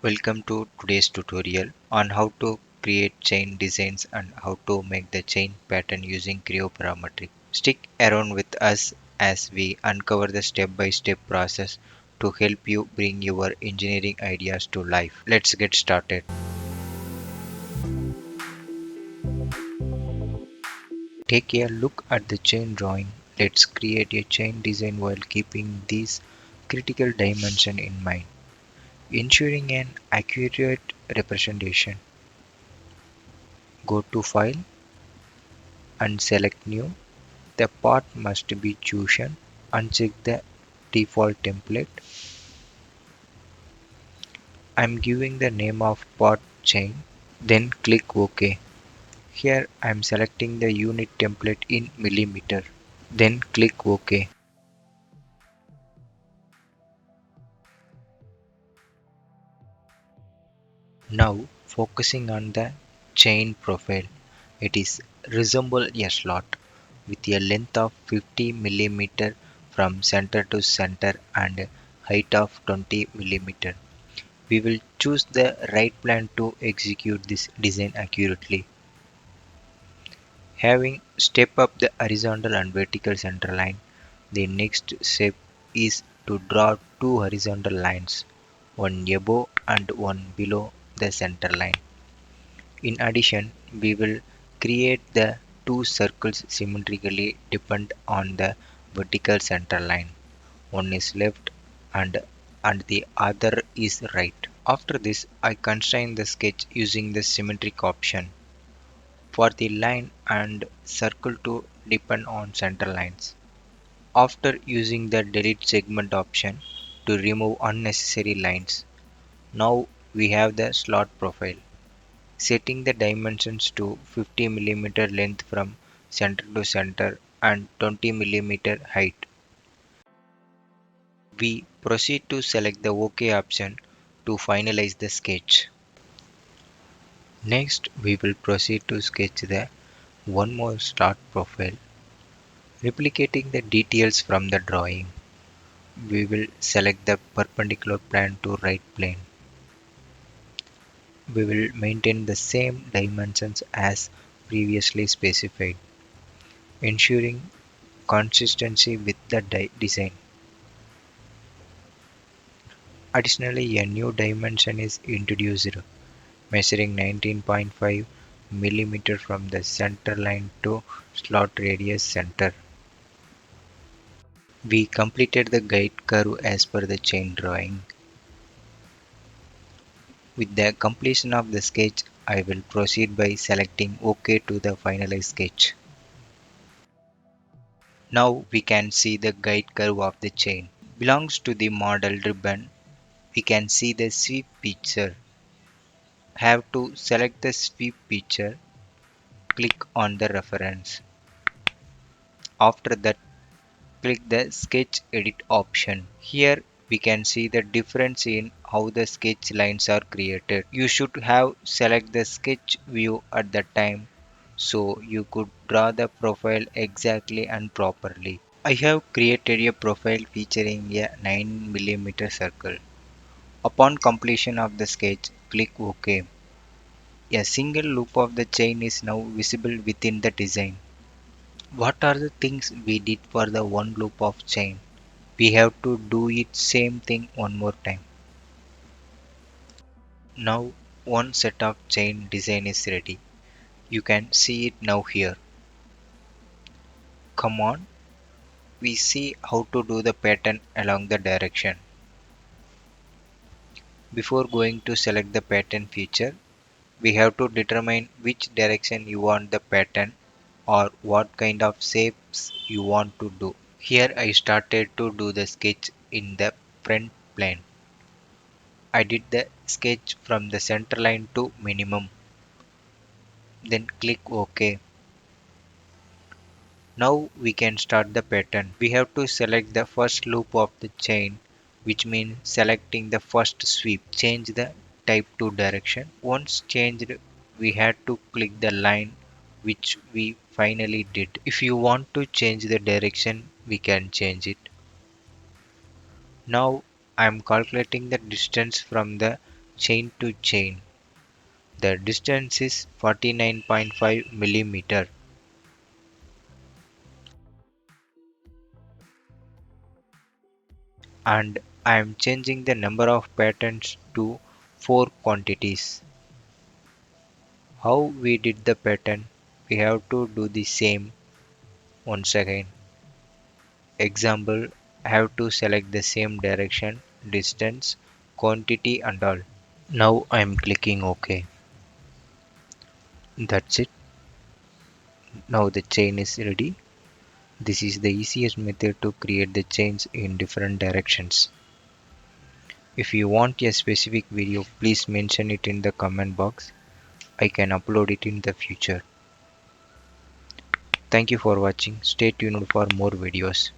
Welcome to today's tutorial on how to create chain designs and how to make the chain pattern using Creo Parametric. Stick around with us as we uncover the step-by-step process to help you bring your engineering ideas to life. Let's get started. Take a look at the chain drawing. Let's create a chain design while keeping these critical dimensions in mind, ensuring an accurate representation. Go to File and select New. The path must be chosen. Uncheck the default template. I'm giving the name of path chain. Then click OK. Here I'm selecting the unit template in millimeter. Then click OK. Now focusing on the chain profile. It is resemble a slot with a length of 50 millimeter from center to center and height of 20 millimeter. We will choose the right plan to execute this design accurately. Having step up the horizontal and vertical center line, the next step is to draw two horizontal lines, one above and one below the center line. In addition, we will create the two circles symmetrically depend on the vertical center line. One is left and the other is right. After this, I constrain the sketch using the symmetric option for the line and circle to depend on center lines. After using the delete segment option to remove unnecessary lines, now we have the slot profile. Setting the dimensions to 50 millimeter length from center to center and 20 millimeter height. We proceed to select the OK option to finalize the sketch. Next, we will proceed to sketch the one more slot profile. Replicating the details from the drawing, we will select the perpendicular plane to right plane. We will maintain the same dimensions as previously specified, ensuring consistency with the design. Additionally, a new dimension is introduced, measuring 19.5 millimeter from the center line to slot radius center. We completed the guide curve as per the chain drawing. With the completion of the sketch, I will proceed by selecting OK to the finalized sketch. Now we can see the guide curve of the chain. Belongs to the model ribbon. We can see the sweep picture. Have to select the sweep picture. Click on the reference. After that, click the sketch edit option. Here we can see the difference in how the sketch lines are created. You should have select the sketch view at the time so you could draw the profile exactly and properly. I have created a profile featuring a 9 millimeter circle. Upon completion of the sketch, click OK. A single loop of the chain is now visible within the design. What are the things we did for the one loop of chain? We have to do it same thing one more time. Now one set of chain design is ready. You can see it now here. Come on, we see how to do the pattern along the direction. Before going to select the pattern feature, we have to determine which direction you want the pattern or what kind of shapes you want to do. Here I started to do the sketch in the front plane. I did the sketch from the center line to minimum. Then click OK. Now we can start the pattern. We have to select the first loop of the chain, which means selecting the first sweep. Change the type to direction. Once changed, we had to click the line, which we finally did. If you want to change the direction, we can change it. Now I am calculating the distance from the chain to chain. The distance is 49.5 millimeter, and I am changing the number of patterns to 4 quantities. How we did the pattern? We have to do the same once again. Example, have to select the same direction, distance, quantity and all. Now I am clicking OK. That's it. Now the chain is ready. This is the easiest method to create the chains in different directions. If you want a specific video, please mention it in the comment box. I can upload it in the future. Thank you for watching. Stay tuned for more videos.